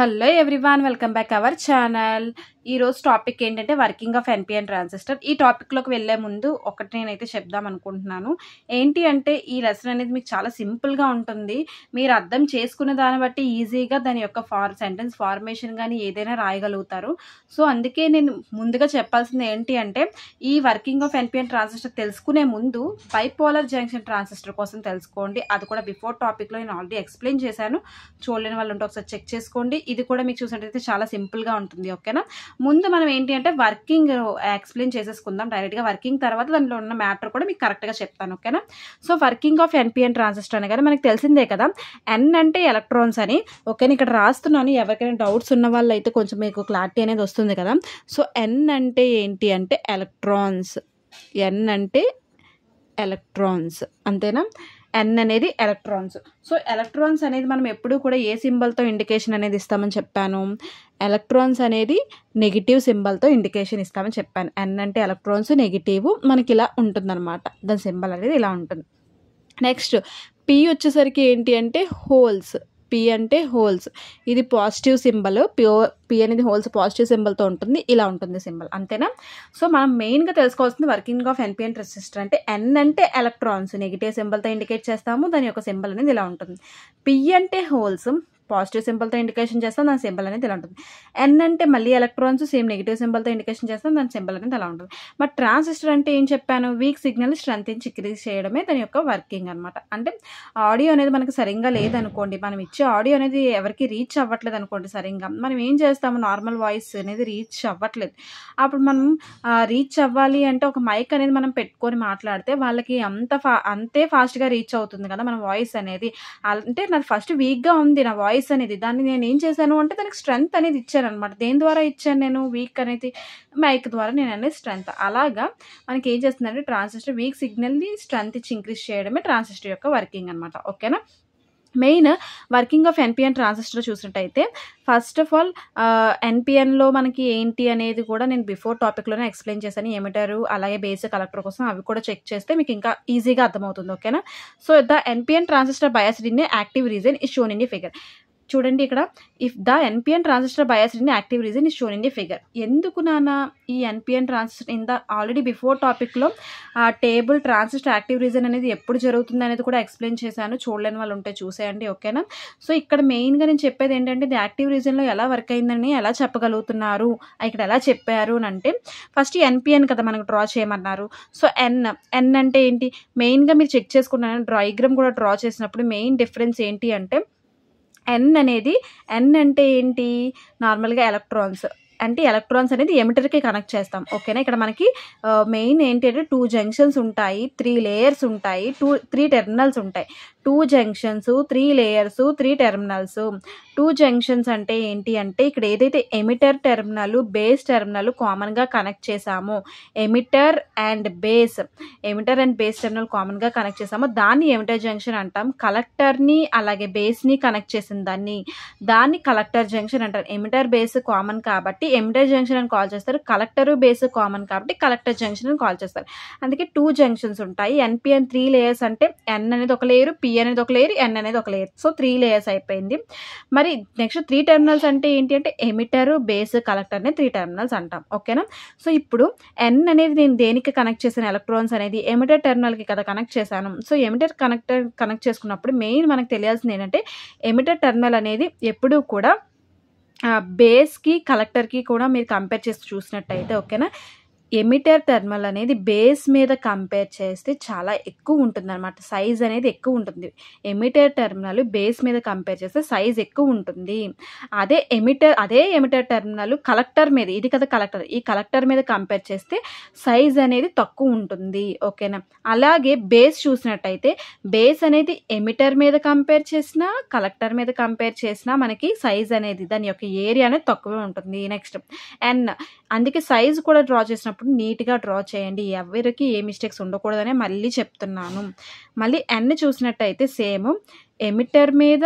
Hello everyone, welcome back our channel. ఈరోజు topic ఏంటంటే working of NPN transistor. ఈ టాపిక్లోకి వెళ్ళే ముందు ఒకటి నేనైతే చెప్దాం అనుకుంటున్నాను. ఏంటి అంటే ఈ లెసన్ అనేది మీకు చాలా సింపుల్గా ఉంటుంది. మీరు అర్థం చేసుకున్న దాన్ని బట్టి ఈజీగా దాని యొక్క సెంటెన్స్ ఫార్మేషన్ కానీ ఏదైనా రాయగలుగుతారు. సో అందుకే నేను ముందుగా చెప్పాల్సింది ఏంటి అంటే ఈ వర్కింగ్ ఆఫ్ ఎన్పిఎన్ ట్రాన్సిస్టర్ తెలుసుకునే ముందు బైపోలార్ జంక్షన్ ట్రాన్సిస్టర్ కోసం తెలుసుకోండి. అది కూడా బిఫోర్ టాపిక్లో నేను ఆల్రెడీ ఎక్స్ప్లెయిన్ చేశాను. చూడలేని వాళ్ళు ఉంటే ఒకసారి చెక్ చేసుకోండి. ఇది కూడా మీకు చూసినట్టయితే చాలా సింపుల్గా ఉంటుంది. ఓకేనా, ముందు మనం ఏంటి అంటే వర్కింగ్ ఎక్స్ప్లెయిన్ చేసేసుకుందాం డైరెక్ట్గా. వర్కింగ్ తర్వాత దానిలో ఉన్న మ్యాటర్ కూడా మీకు కరెక్ట్గా చెప్తాను. ఓకేనా, so working of NPN transistor అనగానే మనకు తెలిసిందే కదా, ఎన్ అంటే ఎలక్ట్రాన్స్ అని. ఓకేనా, ఇక్కడ రాస్తున్నాను. ఎవరికైనా డౌట్స్ ఉన్న వాళ్ళు అయితే కొంచెం మీకు క్లారిటీ అనేది వస్తుంది కదా. సో ఎన్ అంటే ఏంటి అంటే ఎలక్ట్రాన్స్. ఎన్ అంటే ఎలక్ట్రాన్స్, అంతేనా. ఎన్ అనేది ఎలక్ట్రాన్స్. సో ఎలక్ట్రాన్స్ అనేది మనం ఎప్పుడూ కూడా ఏ సింబల్తో ఇండికేషన్ అనేది ఇస్తామని చెప్పాను? ఎలక్ట్రాన్స్ అనేది నెగిటివ్ సింబల్తో ఇండికేషన్ ఇస్తామని చెప్పాను. ఎన్ అంటే ఎలక్ట్రాన్స్, నెగిటివ్, మనకి ఇలా ఉంటుందన్నమాట. దాని సింబల్ అనేది ఇలా ఉంటుంది. నెక్స్ట్ పి వచ్చేసరికి ఏంటి అంటే హోల్స్. పి అంటే హోల్స్, ఇది పాజిటివ్ సింబల్. పి అనేది హోల్స్ పాజిటివ్ సింబల్తో ఉంటుంది, ఇలా ఉంటుంది సింబల్, అంతేనా. సో మనం మెయిన్గా తెలుసుకోవాల్సింది వర్కింగ్ ఆఫ్ ఎన్పిఎన్ ట్రాన్సిస్టర్ అంటే ఎన్ అంటే ఎలక్ట్రాన్స్, నెగిటివ్ సింబల్తో ఇండికేట్ చేస్తాము. దాని యొక్క సింబల్ అనేది ఇలా ఉంటుంది. పి అంటే హోల్స్, పాజిటివ్ సింబల్తో ఇండికేషన్ చేస్తాం, దాని సింబల్ అనేది ఇలా ఉంటుంది. ఎన్ అంటే మళ్ళీ ఎలక్ట్రాన్స్, సేమ్ నెగిటివ్ సింబల్తో ఇండికేషన్ చేస్తాం, దాని సింబల్ అనేది అలా ఉంటుంది. బట్ ట్రాన్సిస్టర్ అంటే ఏం చెప్పాను? వీక్ సిగ్నల్ స్ట్రెంత్ ఇంక్రీజ్ చేయడమే దాని యొక్క వర్కింగ్ అనమాట. అంటే ఆడియో అనేది మనకి సరిగ్గా లేదనుకోండి, మనం ఇచ్చే ఆడియో అనేది ఎవరికి రీచ్ అవ్వట్లేదు అనుకోండి సరిగ్గా, మనం ఏం చేస్తాము, నార్మల్ వాయిస్ అనేది రీచ్ అవ్వట్లేదు. అప్పుడు మనం రీచ్ అవ్వాలి అంటే ఒక మైక్ అనేది మనం పెట్టుకొని మాట్లాడితే వాళ్ళకి అంతే ఫాస్ట్గా రీచ్ అవుతుంది కదా మన వాయిస్ అనేది. అంటే నాది ఫస్ట్ వీక్గా ఉంది నా వాయిస్ అనేది, దాన్ని నేను ఏం చేశాను అంటే దానికి స్ట్రెంత్ అనేది ఇచ్చాను అనమాట. దేని ద్వారా ఇచ్చాను నేను? వీక్ అనేది మైక్ ద్వారా నేను అనేది స్ట్రెంత్. అలాగా మనకి ఏం చేస్తుందంటే ట్రాన్సిస్టర్ వీక్ సిగ్నల్ని స్ట్రెంత్ ఇచ్చి ఇంక్రీజ్ చేయడమే ట్రాన్సిస్టర్ యొక్క వర్కింగ్ అనమాట. ఓకేనా, main working of NPN transistor చూసినట్టయితే ఫస్ట్ ఆఫ్ ఆల్ ఎన్పిఎన్లో మనకి ఏంటి అనేది కూడా నేను బిఫోర్ టాపిక్లోనే ఎక్స్ప్లెయిన్ చేశాను. ఎమిటరు అలాగే బేసిక్ కలెక్టర్ కోసం, అవి కూడా చెక్ చేస్తే మీకు ఇంకా ఈజీగా అర్థమవుతుంది. ఓకేనా, so the NPN transistor biased in active reason is shown in the figure. చూడండి ఇక్కడ, if the NPN transistor biased in active reason is shown in the figure. ఎందుకు నాన్న ఈ NPN transistor in the already before టాపిక్లో table transistor active reason అనేది ఎప్పుడు జరుగుతుంది అనేది కూడా ఎక్స్ప్లెయిన్ చేశాను. చూడలేని వాళ్ళు ఉంటే చూసేయండి. ఓకేనా, సో ఇక్కడ మెయిన్గా నేను చెప్పేది ఏంటంటే ఇది యాక్టివ్ రీజన్లో ఎలా వర్క్ అయిందని ఎలా చెప్పగలుగుతున్నారు, ఇక్కడ ఎలా చెప్పారు అని అంటే ఫస్ట్ ఎన్పిఎన్ కదా మనకు డ్రా చేయమన్నారు. సో ఎన్ అంటే ఏంటి? మెయిన్గా మీరు చెక్ చేసుకున్నాను, డయాగ్రామ్ కూడా డ్రా చేసినప్పుడు మెయిన్ డిఫరెన్స్ ఏంటి అంటే ఎన్ అంటే ఏంటి? నార్మల్గా ఎలక్ట్రాన్స్ అంటే ఎలక్ట్రాన్స్ అనేది ఎమిటర్కి కనెక్ట్ చేస్తాం. ఓకేనా, ఇక్కడ మనకి మెయిన్ ఏంటి అంటే 2 జంక్షన్స్ ఉంటాయి, 3 లేయర్స్ ఉంటాయి, 3 టెర్మినల్స్ ఉంటాయి. 2 జంక్షన్స్, 3 లేయర్స్, 3 టెర్మినల్స్. 2 జంక్షన్స్ అంటే ఏంటి అంటే ఇక్కడ ఏదైతే ఎమిటర్ టెర్మినల్, బేస్ టెర్మినల్ కామన్గా కనెక్ట్ చేసామో, ఎమిటర్ అండ్ బేస్ టెర్మినల్ కామన్గా కనెక్ట్ చేసామో దాన్ని ఎమిటర్ జంక్షన్ అంటాం. కలెక్టర్ని అలాగే బేస్ని కనెక్ట్ చేసిన దాన్ని కలెక్టర్ జంక్షన్ అంటారు. ఎమిటర్ బేస్ కామన్ కాబట్టి ఎమిటర్ జంక్షన్ అని కాల్ చేస్తారు, కలెక్టర్ బేస్ కామన్ కాబట్టి కలెక్టర్ జంక్షన్ అని కాల్ చేస్తారు. అందుకే 2 జంక్షన్స్ ఉంటాయి. ఎన్పిఎన్ 3 లేయర్స్ అంటే ఎన్ అనేది ఒక లేయర్, పి అనేది ఒక లేయర్, ఎన్ అనేది ఒక లేయర్. సో 3 లేయర్స్ అయిపోయింది. మరి నెక్స్ట్ 3 టెర్మినల్స్ అంటే ఏంటి అంటే ఎమిటర్, బేస్, కలెక్టర్ని 3 టెర్మినల్స్ అంటాం. ఓకేనా, సో ఇప్పుడు ఎన్ అనేది నేను దేనికి కనెక్ట్ చేశాను? ఎలక్ట్రాన్స్ అనేది ఎమిటర్ టెర్మినల్కి కదా కనెక్ట్ చేశాను. సో ఎమిటర్ కనెక్ట్ చేసుకున్నప్పుడు మెయిన్ మనకు తెలియాల్సింది ఏంటంటే ఎమిటర్ టెర్మినల్ అనేది ఎప్పుడూ కూడా బేస్కి కలెక్టర్కి కూడా మీరు కంపేర్ చేసి చూసినట్టయితే, ఓకేనా, ఎమిటర్ టెర్మినల్ అనేది బేస్ మీద కంపేర్ చేస్తే చాలా ఎక్కువ ఉంటుంది అనమాట. సైజ్ అనేది ఎక్కువ ఉంటుంది. ఎమిటర్ టెర్మినల్ బేస్ మీద కంపేర్ చేస్తే సైజ్ ఎక్కువ ఉంటుంది. అదే ఎమిటర్ టెర్మినల్ కలెక్టర్ మీద, ఇది కదా కలెక్టర్, ఈ కలెక్టర్ మీద కంపేర్ చేస్తే సైజ్ అనేది తక్కువ ఉంటుంది. ఓకేనా, అలాగే బేస్ చూసినట్టయితే బేస్ అనేది ఎమిటర్ మీద కంపేర్ చేసినా కలెక్టర్ మీద కంపేర్ చేసినా మనకి సైజ్ అనేది దాని యొక్క ఏరియా అనేది తక్కువే ఉంటుంది. నెక్స్ట్ ఎన్, అందుకే సైజ్ కూడా డ్రా చేసినప్పుడు నీట్గా డ్రా చేయండి, ఎవరికి ఏ మిస్టేక్స్ ఉండకూడదనే మళ్ళీ చెప్తున్నాను. మళ్ళీ ఎన్ చూసినట్టయితే సేమ్ ఎమిటర్ మీద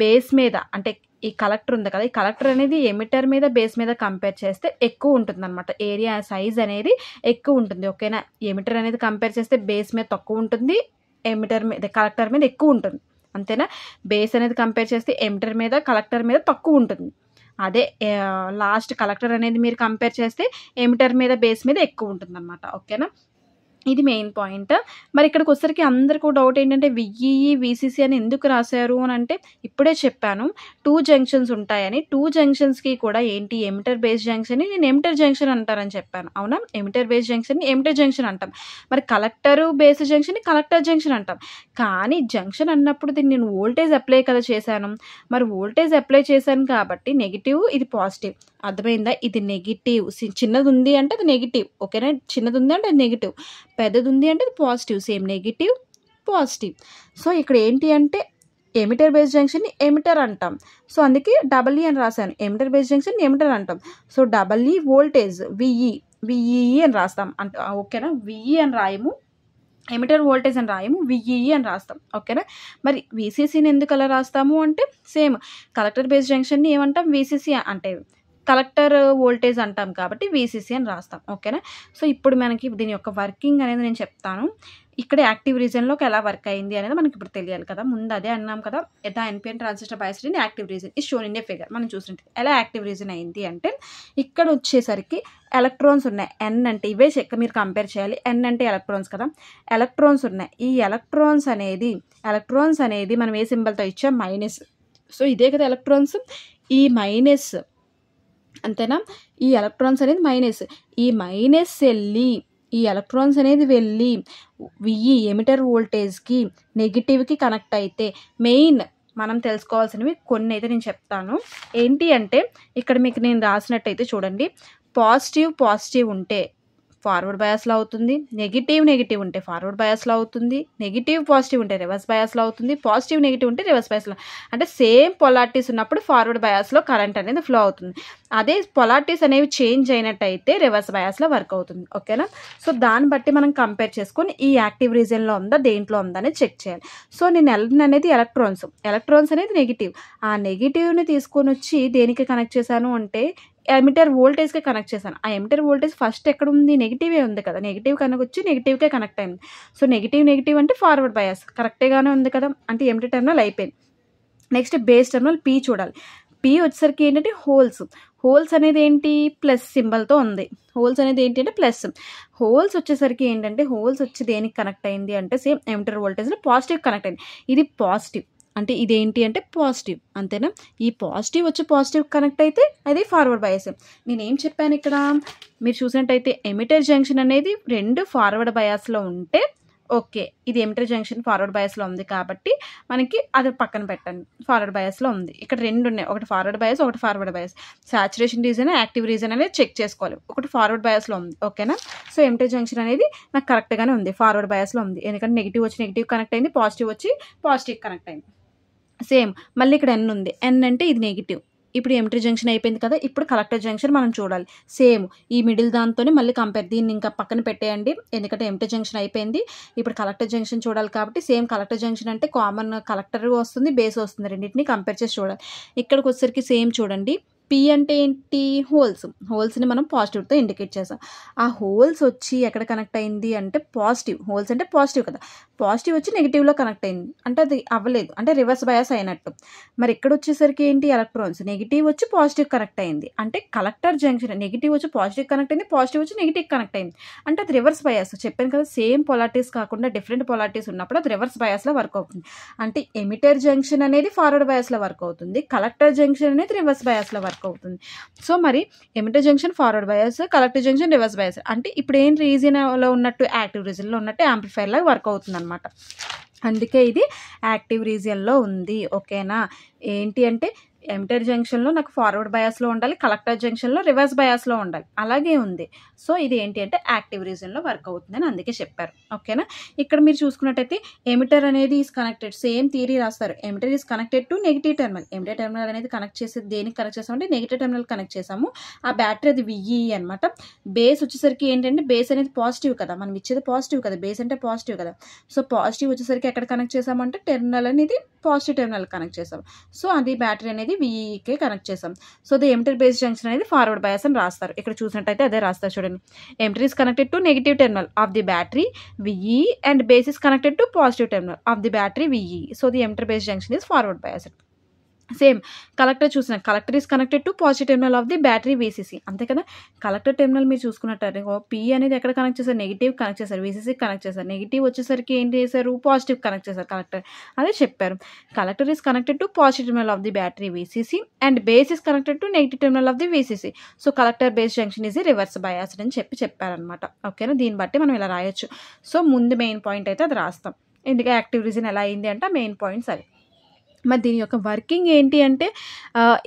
బేస్ మీద, అంటే ఈ కలెక్టర్ ఉంది కదా, ఈ కలెక్టర్ అనేది ఎమిటర్ మీద బేస్ మీద కంపేర్ చేస్తే ఎక్కువ ఉంటుంది అనమాట. ఏరియా సైజ్ అనేది ఎక్కువ ఉంటుంది. ఓకేనా, ఎమిటర్ అనేది కంపేర్ చేస్తే బేస్ మీద తక్కువ ఉంటుంది, కలెక్టర్ మీద ఎక్కువ ఉంటుంది. అంతేనా, బేస్ అనేది కంపేర్ చేస్తే ఎమిటర్ మీద కలెక్టర్ మీద తక్కువ ఉంటుంది. అదే లాస్ట్ కలెక్టర్ అనేది మీరు కంపేర్ చేస్తే ఎమిటర్ మీద బేస్ మీద ఎక్కువ ఉంటుందన్నమాట. ఓకేనా, ఇది మెయిన్ పాయింట్. మరి ఇక్కడికి వచ్చేసరికి అందరికీ డౌట్ ఏంటంటే విఈఈ వీసీసీ అని ఎందుకు రాశారు అని అంటే, ఇప్పుడే చెప్పాను 2 జంక్షన్స్ ఉంటాయని. 2 జంక్షన్స్కి కూడా ఏంటి ఎమిటర్ బేస్ జంక్షన్ని నేను ఎమిటర్ జంక్షన్ అంటారని చెప్పాను. అవునా, ఎమిటర్ బేస్ జంక్షన్ని ఎమిటర్ జంక్షన్ అంటాం. మరి కలెక్టర్ బేస్ జంక్షన్ని కలెక్టర్ జంక్షన్ అంటాం. కానీ జంక్షన్ అన్నప్పుడు దీన్ని నేను వోల్టేజ్ అప్లై కదా చేశాను. మరి వోల్టేజ్ అప్లై చేశాను కాబట్టి నెగిటివ్, ఇది పాజిటివ్. అర్థమైందా? ఇది నెగిటివ్, చిన్నది ఉంది అంటే అది నెగిటివ్. ఓకేనా, చిన్నది ఉంది అంటే అది నెగిటివ్, పెద్దది ఉంది అంటే అది positive. Same negative positive. So ఇక్కడ ఏంటి అంటే ఎమిటర్ బేస్ జంక్షన్ని ఎమిటర్ అంటాం. సో అందుకే డబల్ ఈ అని రాశాను. ఎమిటర్ బేస్ జంక్షన్ ఎమిటర్ అంటాం. సో డబల్ ఈ వోల్టేజ్ విఈఈ అని రాస్తాం అంటే. ఓకేనా, విఈ అని రాయము, ఎమిటర్ వోల్టేజ్ అని రాయము, విఈఈ అని రాస్తాం. ఓకేనా, మరి వీసీసీని ఎందుకు అలా రాస్తాము అంటే సేమ్ కలెక్టర్ బేస్ జంక్షన్ని ఏమంటాం, వీసీసీ అంటే కలెక్టర్ వోల్టేజ్ అంటాం కాబట్టి వీసీసీ అని రాస్తాం. ఓకేనా, సో ఇప్పుడు మనకి దీని యొక్క వర్కింగ్ అనేది నేను చెప్తాను. ఇక్కడ యాక్టివ్ రీజన్లోకి ఎలా వర్క్ అయింది అనేది మనకి ఇప్పుడు తెలియాలి కదా. ముందు అదే అన్నాం కదా, at NPN transistor biased in active reason is shown in a figure. మనం చూసినట్టు ఎలా యాక్టివ్ రీజన్ అయింది అంటే, ఇక్కడ వచ్చేసరికి ఎలక్ట్రాన్స్ ఉన్నాయి. ఎన్ అంటే ఇవే మీరు కంపేర్ చేయాలి. ఎన్ అంటే ఎలక్ట్రాన్స్ కదా, ఎలక్ట్రాన్స్ ఉన్నాయి. ఈ ఎలక్ట్రాన్స్ అనేది మనం ఏ సింబల్తో ఇచ్చాం, మైనస్. సో ఇదే కదా ఎలక్ట్రాన్స్, ఈ మైనస్ అంతేనా. ఈ ఎలక్ట్రాన్స్ అనేది మైనస్, ఈ మైనస్ వెళ్ళి ఈ ఎలక్ట్రాన్స్ అనేది వెళ్ళి విఈ ఎమిటర్ వోల్టేజ్కి నెగిటివ్కి కనెక్ట్ అయితే మెయిన్ మనం తెలుసుకోవాల్సినవి కొన్ని అయితే నేను చెప్తాను. ఏంటి అంటే ఇక్కడ మీకు నేను రాసినట్టయితే చూడండి, పాజిటివ్ ఉంటే ఫార్వర్డ్ బయాస్లో అవుతుంది, నెగిటివ్ ఉంటే ఫార్వర్డ్ బయాస్లో అవుతుంది, నెగిటివ్ పాజిటివ్ ఉంటే రివర్స్ బయాస్లో అవుతుంది, పాజిటివ్ నెగిటివ్ ఉంటే రివర్స్ బయాస్లో. అంటే సేమ్ పొలారిటీస్ ఉన్నప్పుడు ఫార్వర్డ్ బయాస్లో కరెంట్ అనేది ఫ్లో అవుతుంది. అదే పొలారిటీస్ అనేవి చేంజ్ అయినట్టయితే రివర్స్ బయాస్లో వర్క్ అవుతుంది. ఓకేనా, సో దాన్ని బట్టి మనం కంపేర్ చేసుకొని ఈ యాక్టివ్ రీజన్లో ఉందా దేంట్లో ఉందా అనేది చెక్ చేయాలి. సో నేను ఎల్ అనేది ఎలక్ట్రాన్స్ అనేది నెగిటివ్, ఆ నెగిటివ్ని తీసుకొని వచ్చి దేనికి కనెక్ట్ చేశాను అంటే ఎమిటర్ వోల్టేజ్కి కనెక్ట్ చేశాను. ఆ ఎమిటర్ వోల్టేజ్ ఫస్ట్ ఎక్కడ ఉంది, నెగిటివే ఉంది కదా, నెగిటివ్ కనుక వచ్చి నెగిటివ్కే కనెక్ట్ అయింది. సో నెగిటివ్ అంటే ఫార్వర్డ్ బయాస్ కరెక్ట్గానే ఉంది కదా, అంటే ఎంటీ టెర్మినల్ అయిపోయింది. నెక్స్ట్ బేస్ టెర్మినల్ పీ చూడాలి. పీ వచ్చేసరికి ఏంటంటే హోల్స్ అనేది ఏంటి, ప్లస్ సింబల్తో ఉంది. హోల్స్ అనేది ఏంటి అంటే ప్లస్. హోల్స్ వచ్చేసరికి ఏంటంటే హోల్స్ వచ్చి దేనికి కనెక్ట్ అయింది అంటే సేమ్ ఎమిటర్ వోల్టేజ్లో పాజిటివ్ కనెక్ట్ అయింది. ఇది పాజిటివ్ అంటే ఇదేంటి అంటే పాజిటివ్, అంతేనా. ఈ పాజిటివ్ వచ్చి పాజిటివ్ కనెక్ట్ అయితే అది ఫార్వర్డ్ బయాస్. నేనేం చెప్పాను ఇక్కడ మీరు చూసినట్టయితే ఎమిటర్ జంక్షన్ అనేది 2 ఫార్వర్డ్ బయాస్లో ఉంటే ఓకే, ఇది ఎమిటర్ జంక్షన్ ఫార్వర్డ్ బయాస్లో ఉంది కాబట్టి మనకి అది పక్కన పెట్టండి, ఫార్వర్డ్ బయాస్లో ఉంది. ఇక్కడ 2 ఉన్నాయి, ఒకటి ఫార్వర్డ్ బయాస్ ఒకటి forward bias. Saturation reason active reason అనేది చెక్ చేసుకోవాలి. ఒకటి ఫార్వర్డ్ బయాస్లో ఉంది. ఓకేనా, సో ఎమిటర్ జంక్షన్ అనేది నాకు కరెక్ట్గానే ఉంది, ఫార్వర్డ్ బయాస్లో ఉంది. ఎందుకంటే నెగిటివ్ వచ్చి నెగిటివ్ కనెక్ట్ అయింది, పాజిటివ్ వచ్చి పాజిటివ్ కనెక్ట్ అయింది. సేమ్ మళ్ళీ ఇక్కడ ఎన్ ఉంది, ఎన్ అంటే ఇది నెగిటివ్. ఇప్పుడు ఎమిటర్ జంక్షన్ అయిపోయింది కదా, ఇప్పుడు కలెక్టర్ జంక్షన్ మనం చూడాలి. సేమ్ ఈ మిడిల్ దాంతోనే మళ్ళీ కంపేర్, దీన్ని ఇంకా పక్కన పెట్టేయండి ఎందుకంటే ఎమిటర్ జంక్షన్ అయిపోయింది. ఇప్పుడు కలెక్టర్ జంక్షన్ చూడాలి కాబట్టి సేమ్ కలెక్టర్ జంక్షన్ అంటే కామన్ కలెక్టర్ వస్తుంది, బేస్ వస్తుంది, రెండింటిని కంపేర్ చేసి చూడాలి. ఇక్కడికి వచ్చేసరికి సేమ్ చూడండి, పీ అంటే ఏంటి, హోల్స్ని మనం పాజిటివ్తో ఇండికేట్ చేసాం. ఆ హోల్స్ వచ్చి ఎక్కడ కనెక్ట్ అయింది అంటే పాజిటివ్, హోల్స్ అంటే పాజిటివ్ కదా, పాజిటివ్ వచ్చి నెగిటివ్లో కనెక్ట్ అయింది అంటే అది అవ్వలేదు, అంటే రివర్స్ బయాస్ అయినట్టు. మరి ఇక్కడ వచ్చేసరికి ఏంటి, ఎలక్ట్రాన్స్ నెగిటివ్ వచ్చి పాజిటివ్ కనెక్ట్ అయింది అంటే కలెక్టర్ జంక్షన్ నెగిటివ్ వచ్చి పాజిటివ్ కనెక్ట్ అయింది, పాజిటివ్ వచ్చి నెగిటివ్ కనెక్ట్ అయింది అంటే అది రివర్స్ బయాస్. చెప్పాను కదా, సేమ్ పొలారిటీస్ కాకుండా డిఫరెంట్ పొలారిటీస్ ఉన్నప్పుడు అది రివర్స్ బయాస్లో వర్క్ అవుతుంది. అంటే ఎమిటర్ జంక్షన్ అనేది ఫార్వర్డ్ బయాస్లో వర్క్ అవుతుంది, కలెక్టర్ జంక్షన్ అనేది రివర్స్ బయాస్లో వర్క్ అవుతుంది. సో మరి emitter junction forward bias, collector junction reverse bias. అంటే ఇప్పుడు ఏం రీజన్లో ఉన్నట్టు యాక్టివ్ రీజన్లో ఉన్నట్టు యాంప్లిఫైర్ లాగా వర్క్ అవుతుంది అనమాట. అందుకే ఇది యాక్టివ్ రీజియన్లో ఉంది. ఓకేనా, ఏంటి అంటే ఎమిటర్ జంక్షన్లో నాకు ఫార్వర్డ్ బయాస్లో ఉండాలి, కలెక్టర్ జంక్షన్లో రివర్స్ బయాస్లో ఉండాలి, అలాగే ఉంది. సో ఇది ఏంటి అంటే యాక్టివ్ రీజన్లో వర్క్ అవుతుందని అందుకే చెప్పారు. ఓకేనా, ఇక్కడ మీరు చూసుకున్నట్టయితే ఎమిటర్ అనేది ఈజ్ కనెక్టెడ్, సేమ్ థియరీ రాస్తారు. Emitter is connected to negative terminal. Emitter terminal అనేది కనెక్ట్ చేసేది దేనికి కనెక్ట్ చేసామంటే నెగిటివ్ టెర్మినల్ కనెక్ట్ చేసాము. ఆ బ్యాటరీ అది విఈ అనమాట. బేస్ వచ్చేసరికి ఏంటంటే బేస్ అనేది పాజిటివ్ కదా, మనం ఇచ్చేది పాజిటివ్ కదా, బేస్ అంటే పాజిటివ్ కదా. సో పాజిటివ్ వచ్చేసరికి ఎక్కడ కనెక్ట్ చేసామంటే టెర్మినల్ అనేది పాజిటివ్ టెర్మినల్ కనెక్ట్ చేసాం. సో అది బ్యాటరీ అనేది విఈకే కనెక్ట్ చేసాం. So the emitter base junction అనేది ఫార్వర్డ్ బయాస్ అని రాస్తారు. ఇక్కడ చూసినట్టయితే అదే రాస్తారు చూడండి. Emitter is connected to negative terminal of the battery VE and base is connected to positive terminal of the battery VE. So the emitter base junction is forward bias. Same collector చూసిన collector is connected to positive terminal of the battery VCC, అంతే కదా. Collector terminal మీరు చూసుకున్నట్టు P అనేది ఎక్కడ connect చేశారు, negative connect చేశారు, వీసీసీకి connect చేశారు. నెగిటివ్ వచ్చేసరికి ఏం చేశారు, పాజిటివ్ కనెక్ట్ చేశారు కలెక్టర్, అదే చెప్పారు. Collector is connected to positive terminal of the battery VCC and base is connected to negative terminal of the VCC. So collector base junction is reverse biased అని చెప్పారనమాట. ఓకేనా, దీన్ని బట్టి మనం ఇలా రాయొచ్చు. సో ముందు మెయిన్ పాయింట్ అయితే అది రాస్తాం. ఎందుకు యాక్టివ్ రీజన్ ఎలా అయింది అంటే మెయిన్ పాయింట్స్ అవి. మరి దీని యొక్క వర్కింగ్ ఏంటి అంటే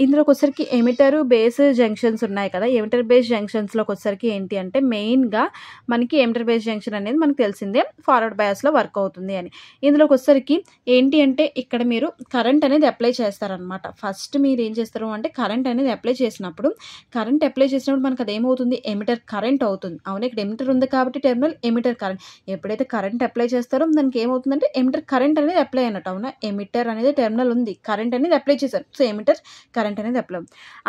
ఇందులోకి వచ్చరికి ఎమిటర్ బేస్ జంక్షన్స్ ఉన్నాయి కదా. ఎమిటర్ బేస్ జంక్షన్స్లోకి వచ్చరికి ఏంటి అంటే మెయిన్గా మనకి ఎమిటర్ బేస్ జంక్షన్ అనేది మనకు తెలిసిందే ఫార్వర్డ్ బయాస్లో వర్క్ అవుతుంది అని. ఇందులోకి వచ్చరికి ఏంటి అంటే ఇక్కడ మీరు కరెంట్ అనేది అప్లై చేస్తారనమాట. ఫస్ట్ మీరు ఏం చేస్తారు అంటే కరెంట్ అనేది అప్లై చేసినప్పుడు మనకు అదేమవుతుంది, ఎమిటర్ కరెంట్ అవుతుంది. అవును, ఇక్కడ ఎమిటర్ ఉంది కాబట్టి టెర్మినల్ ఎమిటర్ కరెంట్. ఎప్పుడైతే కరెంట్ అప్లై చేస్తారో దానికి ఏమవుతుందంటే ఎమిటర్ కరెంట్ అనేది అప్లై అయినట్టు. అవునా, ఎమిటర్ అనేది టెర్మినల్ ఉంది, కరెంట్ అనేది అప్లై చేశారు. సో ఎమిటర్ కరెంట్ అనేది అప్లై.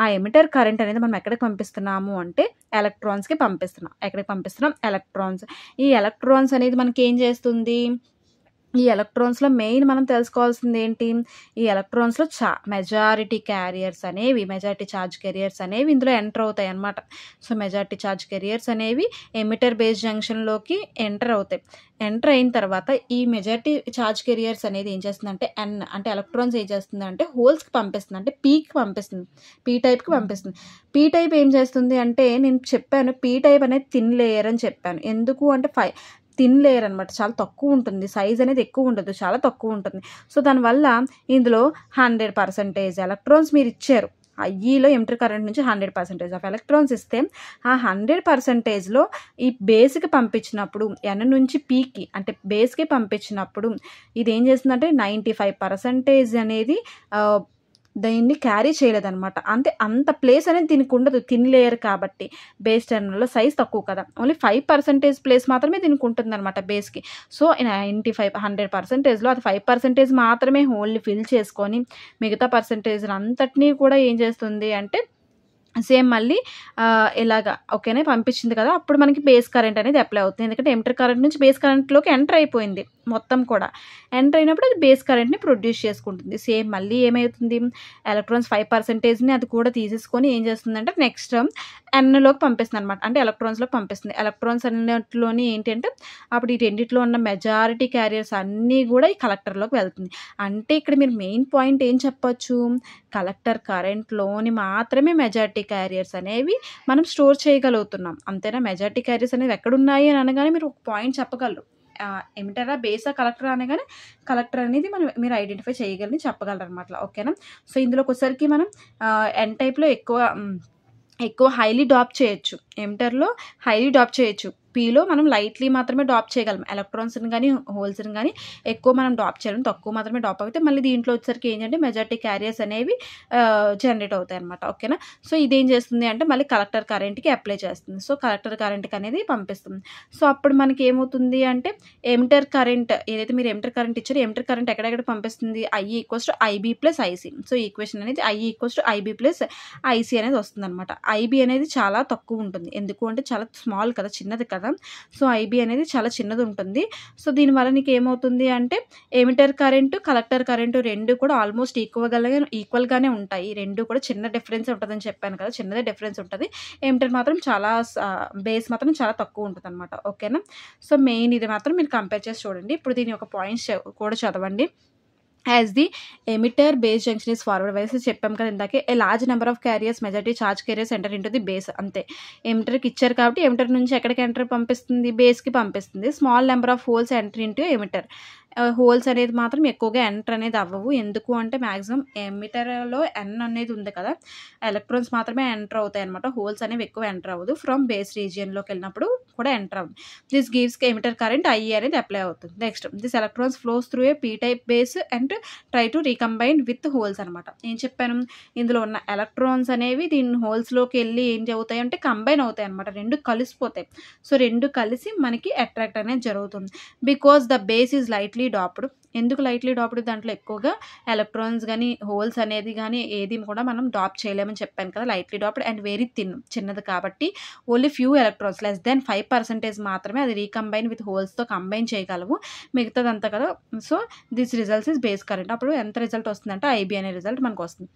ఆ ఎమిటర్ కరెంట్ అనేది మనం ఎక్కడికి పంపిస్తున్నాము అంటే ఎలక్ట్రాన్స్కి పంపిస్తున్నాం. ఎక్కడికి పంపిస్తున్నాం, ఎలక్ట్రాన్స్. ఈ ఎలక్ట్రాన్స్ అనేది మనకి ఏం చేస్తుంది, ఈ ఎలక్ట్రాన్స్లో మెయిన్ మనం తెలుసుకోవాల్సింది ఏంటి, ఈ ఎలక్ట్రాన్స్లో మెజారిటీ ఛార్జ్ కెరియర్స్ అనేవి ఇందులో ఎంటర్ అవుతాయి అన్నమాట. సో మెజారిటీ ఛార్జ్ కెరియర్స్ అనేవి ఎమిటర్ బేస్ జంక్షన్లోకి ఎంటర్ అవుతాయి. ఎంటర్ అయిన తర్వాత ఈ మెజారిటీ ఛార్జ్ కెరియర్స్ అనేది ఏం చేస్తుందంటే అంటే ఎలక్ట్రాన్స్ ఏం చేస్తుంది అంటే హోల్స్కి పంపిస్తుంది, అంటే పీకి పంపిస్తుంది, పీ టైప్కి పంపిస్తుంది. పీ టైప్ ఏం చేస్తుంది అంటే నేను చెప్పాను పీ టైప్ అనేది థిన్ లేయర్ అని చెప్పాను. ఎందుకు అంటే థిన్ లేయర్ అనమాట, చాలా తక్కువ ఉంటుంది, సైజ్ అనేది ఎక్కువ ఉండదు, చాలా తక్కువ ఉంటుంది. సో దానివల్ల ఇందులో 100% ఎలక్ట్రాన్స్ మీరు ఇచ్చారు. ఐఈలో ఎమిటర్ కరెంట్ నుంచి 100% ఆఫ్ ఎలక్ట్రాన్స్ ఇస్తే ఆ 100%లో ఈ బేస్కి పంపించినప్పుడు ఎన్ నుంచి పీకి అంటే బేస్కి పంపించినప్పుడు ఇది ఏం చేస్తుందంటే 95% అనేది దీన్ని క్యారీ చేయలేదన్నమాట. అంత ప్లేస్ అనేది దీనికి ఉండదు, థిన్ లేయర్ కాబట్టి. బేస్ టెర్మినల్లో సైజ్ తక్కువ కదా, ఓన్లీ 5% ప్లేస్ మాత్రమే దీనికి ఉంటుంది అనమాట బేస్కి. సో 100%లో అది 5% మాత్రమే హోల్ని ఫిల్ చేసుకొని మిగతా పర్సంటేజ్ అంతటినీ కూడా ఏం చేస్తుంది అంటే సేమ్ మళ్ళీ ఇలాగా ఓకేనే పంపించింది కదా. అప్పుడు మనకి బేస్ కరెంట్ అనేది అప్లై అవుతుంది. ఎందుకంటే ఎమిటర్ కరెంట్ నుంచి బేస్ కరెంట్లోకి ఎంటర్ అయిపోయింది మొత్తం కూడా. ఎంటర్ అయినప్పుడు అది బేస్ కరెంట్ని ప్రొడ్యూస్ చేసుకుంటుంది. సేమ్ మళ్ళీ ఏమవుతుంది, ఎలక్ట్రాన్స్ 5%ని అది కూడా తీసేసుకొని ఏం చేస్తుందంటే నెక్స్ట్ ఎన్లోకి పంపిస్తుంది అనమాట, అంటే ఎలక్ట్రాన్స్లోకి పంపిస్తుంది. ఎలక్ట్రాన్స్ అన్నిటిలోని ఏంటి అంటే అప్పుడు ఈ రెండిట్లో ఉన్న మెజారిటీ క్యారియర్స్ అన్నీ కూడా ఈ కలెక్టర్లోకి వెళ్తుంది. అంటే ఇక్కడ మీరు మెయిన్ పాయింట్ ఏం చెప్పొచ్చు, కలెక్టర్ కరెంట్లోని మాత్రమే మెజారిటీ క్యారియర్స్ అనేవి మనం స్టోర్ చేయగలుగుతున్నాం, అంతేనా. మెజారిటీ క్యారియర్స్ అనేవి ఎక్కడున్నాయి అని అనగానే మీరు ఒక పాయింట్ చెప్పగలరు, ఎమిటరా బేసా కలెక్టర్ అనగానే కలెక్టర్ అనేది మీరు ఐడెంటిఫై చేయగలని చెప్పగలరు అనమాట. ఓకేనా. సో ఇందులోకి వచ్చరికి మనం ఎన్ టైప్లో ఎక్కువ హైలీ డ్రాప్ చేయొచ్చు, ఎమిటర్లో హైలీ డ్రాప్ చేయొచ్చు. పీలో మనం లైట్లీ మాత్రమే డ్రాప్ చేయగలం, ఎలక్ట్రాన్స్ని కానీ హోల్స్ని కానీ ఎక్కువ మనం డ్రాప్ చేయడం, తక్కువ మాత్రమే డ్రాప్ అవుతాయి. మళ్ళీ దీంట్లో వచ్చేసరికి ఏంటంటే మెజారిటీ క్యారియర్స్ అనేవి జనరేట్ అవుతాయి అనమాట. ఓకేనా. సో ఇదేం చేస్తుంది అంటే మళ్ళీ కలెక్టర్ కరెంట్కి అప్లై చేస్తుంది. సో కలెక్టర్ కరెంట్కి అనేది పంపిస్తుంది. సో అప్పుడు మనకి ఏమవుతుంది అంటే ఎమిటర్ కరెంట్ ఏదైతే మీరు ఎమిటర్ కరెంట్ ఇచ్చారో ఎమిటర్ కరెంట్ ఎక్కడెక్కడ పంపిస్తుంది, IE equals to IB plus IC. So equation అనేది IE equals to IB plus IC అనేది వస్తుంది అనమాట. ఐబీ అనేది చాలా తక్కువ ఉంటుంది, ఎందుకు అంటే చాలా స్మాల్ కదా, చిన్నది కదా. సో ఐబీ అనేది చాలా చిన్నది ఉంటుంది. సో దీనివల్ల నీకు ఏమవుతుంది అంటే ఎమిటర్ కరెంటు కలెక్టర్ కరెంటు రెండు కూడా ఆల్మోస్ట్ ఈక్వల్గానే ఉంటాయి. రెండు కూడా చిన్న డిఫరెన్స్ ఉంటుందని చెప్పాను కదా, చిన్నదే డిఫరెన్స్ ఉంటుంది. ఎమిటర్ మాత్రం చాలా బేస్ మాత్రం చాలా తక్కువ ఉంటుంది అనమాట. ఓకేనా. సో మెయిన్ ఇది మాత్రం మీరు కంపేర్ చేసి చూడండి. ఇప్పుడు దీని యొక్క పాయింట్స్ కూడా చదవండి. As the emitter base junction is forward వైస్ చెప్పాం కదా ఇందాకే, a large number of carriers majority charge carriers enter into the base. అంతే, ఎమిటర్కి ఇచ్చారు కాబట్టి ఎమిటర్ నుంచి ఎక్కడికి ఎంటర్ పంపిస్తుంది, బేస్కి పంపిస్తుంది. Small number of holes enter into emitter. Holes అనేది మాత్రం ఎక్కువగా ఎంటర్ అనేది అవ్వవు, ఎందుకు అంటే మ్యాక్సిమం ఎమిటర్లో ఎన్ అనేది ఉంది కదా, ఎలక్ట్రాన్స్ మాత్రమే ఎంటర్ అవుతాయి అనమాట. హోల్స్ అనేవి ఎక్కువ ఎంటర్ అవ్వదు. ఫ్రమ్ బేస్ రీజియన్లోకి వెళ్ళినప్పుడు కూడా ఎంటర్ అవ్వదు. This gives emitter current IE అనేది అప్లై అవుతుంది. Next this electrons flows through a P type base and try to recombine with holes అనమాట. ఏం చెప్పాను, ఇందులో ఉన్న ఎలక్ట్రాన్స్ అనేవి దీని హోల్స్లోకి వెళ్ళి ఏం అవుతాయి అంటే కంబైన్ అవుతాయి అనమాట, రెండు కలిసిపోతాయి. సో రెండు కలిసి మనకి అట్రాక్ట్ అనేది జరుగుతుంది. Because the base is lightly doped, ఎందుకు లైట్లీ డాప్డ్? దాంట్లో ఎక్కువగా ఎలక్ట్రాన్స్ కానీ హోల్స్ అనేది కానీ ఏది కూడా మనం డాప్ చేయలేమని చెప్పాను కదా. లైట్లీ డాప్డ్ అండ్ వెరీ థిన్, చిన్నది కాబట్టి only few electrons less than 5% మాత్రమే అది రీకంబైన్ విత్ హోల్స్తో కంబైన్ చేయగలవు, మిగతాదంతా కదా. So this results is base current. అప్పుడు ఎంత రిజల్ట్ వస్తుందంటే ఐబీ అనే రిజల్ట్ మనకు వస్తుంది.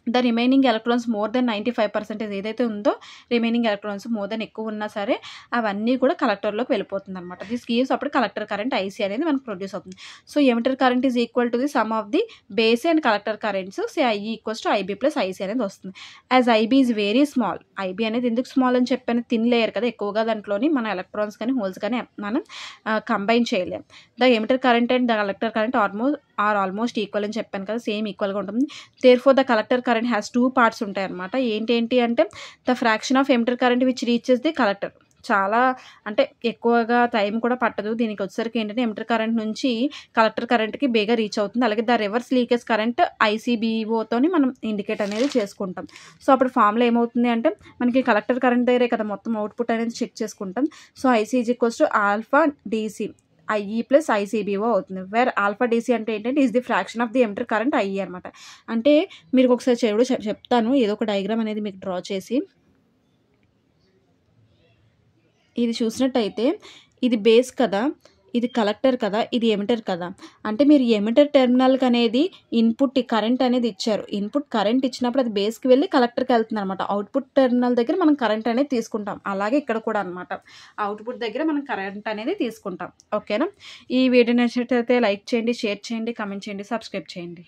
The remaining electrons more than 95% ఏదైతే ఉందో, రిమైనింగ్ ఎలక్ట్రాన్స్ మోర్ దెన్ ఎక్కువ ఉన్నా సరే అవన్నీ కూడా కలెక్టర్లోకి వెళ్ళిపోతుంది అనమాట. దిస్ గివ్స్ అప్పుడు కలెక్టర్ కరెంట్ ఐసీ అనేది మనకు ప్రొడ్యూస్ అవుతుంది. So emitter current is equal to the sum of the base and collector currents. So IE equals to IB plus IC అనేది వస్తుంది. As IB is very small, IB అనేది ఎందుకు small అని చెప్పాను, thin layer కదా, ఎక్కువగా దాంట్లోని మన ఎలక్ట్రాన్స్ కానీ హోల్స్ కానీ మనం కంబైన్ చేయలేం. The emitter current and the collector current are almost equal అని చెప్పాను కదా, సేమ్ ఈక్వల్గా ఉంటుంది. Therefore the collector current has 2 parts ఉంటాయి అనమాట. ఏంటి అంటే the fraction of emitter current which reaches the collector. చాలా అంటే ఎక్కువగా టైం కూడా పట్టదు దీనికి వచ్చేసరికి. ఏంటంటే ఎమిటర్ కరెంట్ నుంచి కలెక్టర్ కరెంట్కి బేగా రీచ్ అవుతుంది. అలాగే ద రివర్స్ లీకేజ్ కరెంట్ ఐసీబీఓతోని మనం ఇండికేట్ అనేది చేసుకుంటాం. సో అప్పుడు ఫామ్లో ఏమవుతుంది అంటే మనకి కలెక్టర్ కరెంట్ దగ్గరే కదా మొత్తం అవుట్పుట్ అనేది చెక్ చేసుకుంటాం. So IC is equals to alpha DC IE plus ICBO అవుతుంది. వేర్ ఆల్ఫా డీసీ అంటే ఏంటంటే is the fraction of the emitter current IE అనమాట. అంటే మీరు ఒకసారి చెప్తాను, ఏదో ఒక డయాగ్రామ్ అనేది మీకు డ్రా చేసి. ఇది చూసినట్టయితే ఇది బేస్ కదా, ఇది కలెక్టర్ కదా, ఇది ఎమిటర్ కదా. అంటే మీరు ఎమిటర్ టెర్మినల్కి అనేది ఇన్పుట్ కరెంట్ అనేది ఇచ్చారు. ఇన్పుట్ కరెంట్ ఇచ్చినప్పుడు అది బేస్కి వెళ్ళి కలెక్టర్కి వెళ్తుంది అనమాట. అవుట్పుట్ టెర్మినల్ దగ్గర మనం కరెంట్ అనేది తీసుకుంటాం. అలాగే ఇక్కడ కూడా అనమాట, అవుట్పుట్ దగ్గర మనం కరెంట్ అనేది తీసుకుంటాం. ఓకేనా? ఈ వీడియో నచ్చినట్లయితే లైక్ చేయండి, షేర్ చేయండి, కామెంట్ చేయండి, సబ్స్క్రైబ్ చేయండి.